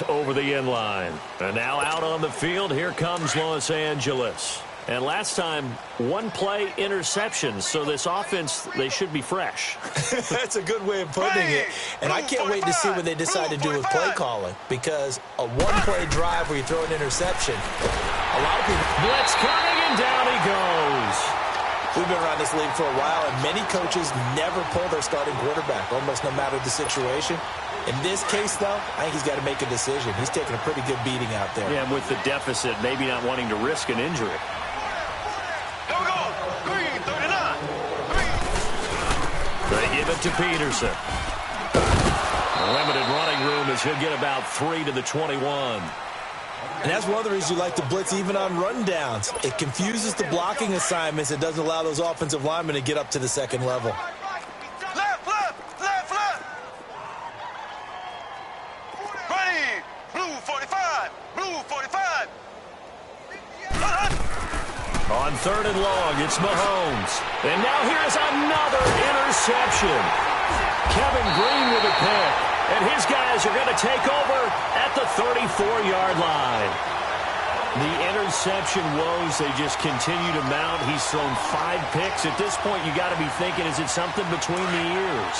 over the end line. And now out on the field, here comes Los Angeles. And last time, one play interception, so this offense, they should be fresh. That's a good way of putting it. And I can't wait to see what they decide to do with play calling, because a one-play drive where you throw an interception, a lot of people... Blitz coming, and down he goes. We've been around this league for a while, and many coaches never pull their starting quarterback, almost no matter the situation. In this case, though, I think he's got to make a decision. He's taking a pretty good beating out there. Yeah, and with the deficit, maybe not wanting to risk an injury. They give it to Peterson. Limited running room as he'll get about 3 to the 21. And that's one of the reasons you like to blitz even on rundowns. It confuses the blocking assignments. It doesn't allow those offensive linemen to get up to the second level. Left. Ready. Blue 45. Blue 45. On 3rd and long, it's Mahomes. And now here's another interception. Kevin Green with a pick. And his guys are going to take over at the 34-yard line. The interception woes, they just continue to mount. He's thrown 5 picks. At this point, you got to be thinking, is it something between the ears?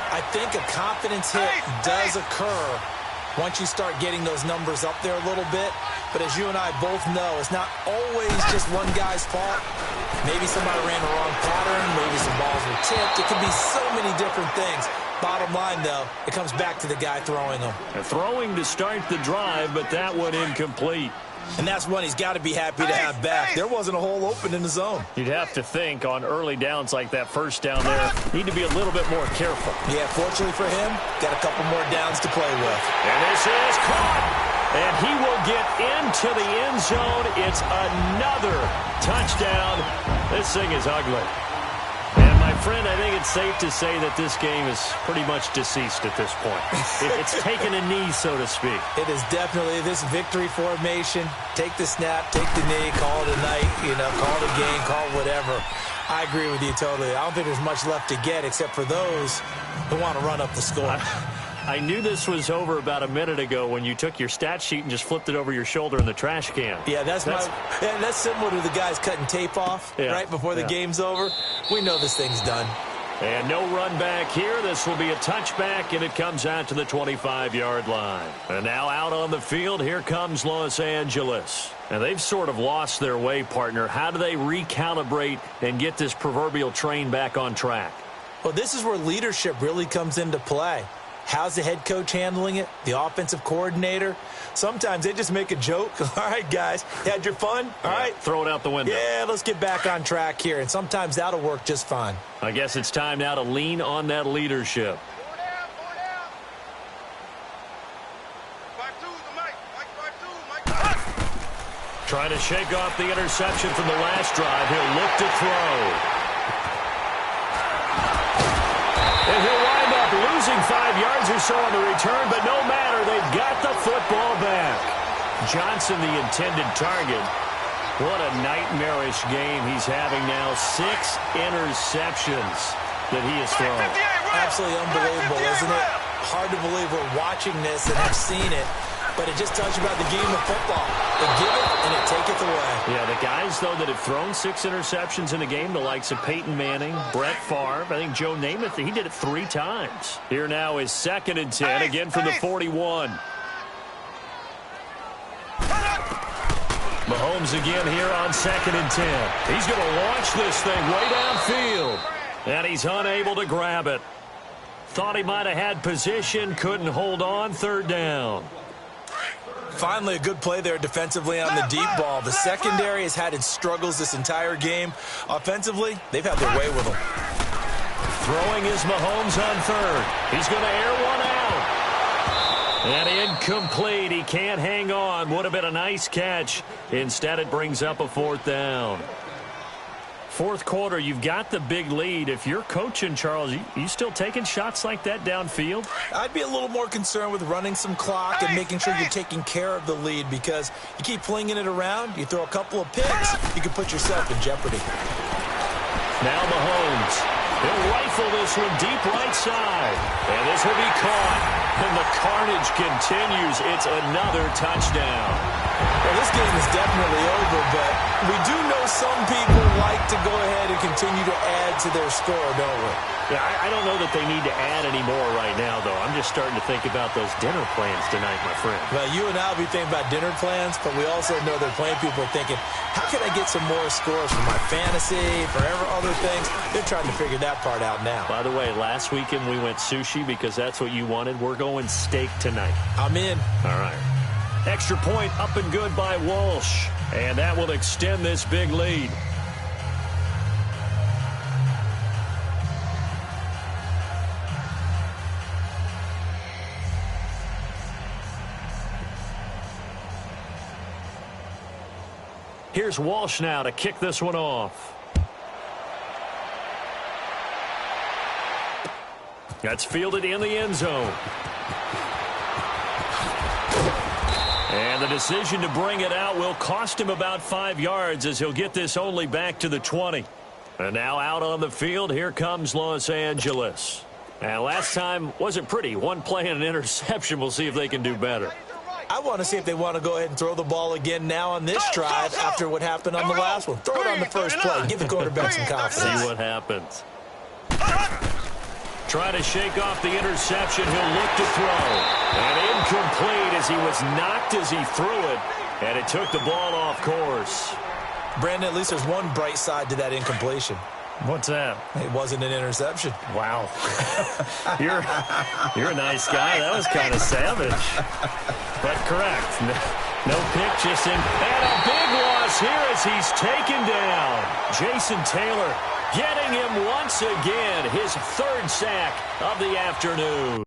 I think a confidence hit does occur once you start getting those numbers up there a little bit. But as you and I both know, it's not always just one guy's fault. Maybe somebody ran the wrong pattern. Maybe some balls were tipped. It can be so many different things. Bottom line, though, it comes back to the guy throwing them. Throwing to start the drive, but that one incomplete. And that's one he's got to be happy to have back. There wasn't a hole open in the zone. You'd have to think on early downs like that first down there, need to be a little bit more careful. Yeah, fortunately for him, got a couple more downs to play with. And this is caught. And he will get into the end zone. It's another touchdown. This thing is ugly. And my friend, I think it's safe to say that this game is pretty much deceased at this point. It's taken a knee, so to speak. It is definitely this victory formation. Take the snap, take the knee, call it a night, call it a game, call it whatever. I agree with you totally. I don't think there's much left to get except for those who want to run up the score. I knew this was over about a minute ago when you took your stat sheet and just flipped it over your shoulder in the trash can. Yeah, that's similar to the guys cutting tape off right before the game's over. We know this thing's done. And no run back here. This will be a touchback, and it comes out to the 25-yard line. And now out on the field, here comes Los Angeles. And they've sort of lost their way, partner. How do they recalibrate and get this proverbial train back on track? Well, this is where leadership really comes into play. How's the head coach handling it? The offensive coordinator? Sometimes they just make a joke. All right, guys, you had your fun? All right. Throw it out the window. Yeah, let's get back on track here. And sometimes that'll work just fine. I guess it's time now to lean on that leadership. Trying to shake off the interception from the last drive. He'll look to throw. And he'll wind up losing 5 yards or so on the return, but no matter, they've got the football back. Johnson, the intended target. What a nightmarish game he's having now. 6 interceptions that he has thrown. Absolutely unbelievable, isn't it? Hard to believe we're watching this and have seen it, but it just tells you about the game of football. They give it and it taketh away. Yeah, the guys, though, that have thrown 6 interceptions in a game, the likes of Peyton Manning, Brett Favre, I think Joe Namath, he did it 3 times. Here now is 2nd and 10, again from the 41. Mahomes again here on 2nd and 10. He's going to launch this thing way downfield, and he's unable to grab it. Thought he might have had position, couldn't hold on, 3rd down. Finally, a good play there defensively on the deep ball. The secondary has had its struggles this entire game. Offensively, they've had their way with them. Throwing is Mahomes on 3rd. He's going to air one out. And incomplete. He can't hang on. Would have been a nice catch. Instead, it brings up a 4th down. 4th quarter, you've got the big lead. If you're coaching, Charles, you still taking shots like that downfield? I'd be a little more concerned with running some clock and making sure you're taking care of the lead, because you keep flinging it around, you throw a couple of picks, you can put yourself in jeopardy. Now Mahomes. He'll rifle this one deep right side. And this will be caught. And the carnage continues. It's another touchdown. Well, this game is definitely over, but we do know some people like to go ahead and continue to add to their score, don't we? Yeah, I don't know that they need to add any more right now, though. I'm just starting to think about those dinner plans tonight, my friend. Well, you and I will be thinking about dinner plans, but we also know that plenty of people are thinking, how can I get some more scores for my fantasy, for other things? They're trying to figure that part out now. By the way, last weekend we went sushi because that's what you wanted. We're going steak tonight. I'm in. All right. Extra point up and good by Walsh. And that will extend this big lead. Here's Walsh now to kick this one off. That's fielded in the end zone. And the decision to bring it out will cost him about 5 yards as he'll get this only back to the 20. And now out on the field, here comes Los Angeles. And last time wasn't pretty. One play and an interception. We'll see if they can do better. I want to see if they want to go ahead and throw the ball again now on this drive after what happened on the last one. Throw it on the first play. Give the quarterback some confidence. See what happens. Trying to shake off the interception. He'll look to throw. And incomplete as he was knocked as he threw it. And it took the ball off course. Brandon, at least there's one bright side to that incompletion. What's that? It wasn't an interception. Wow. You're a nice guy. That was kind of savage. But correct. No pick, just in. And a big loss here as he's taken down. Jason Taylor getting him once again. His third sack of the afternoon.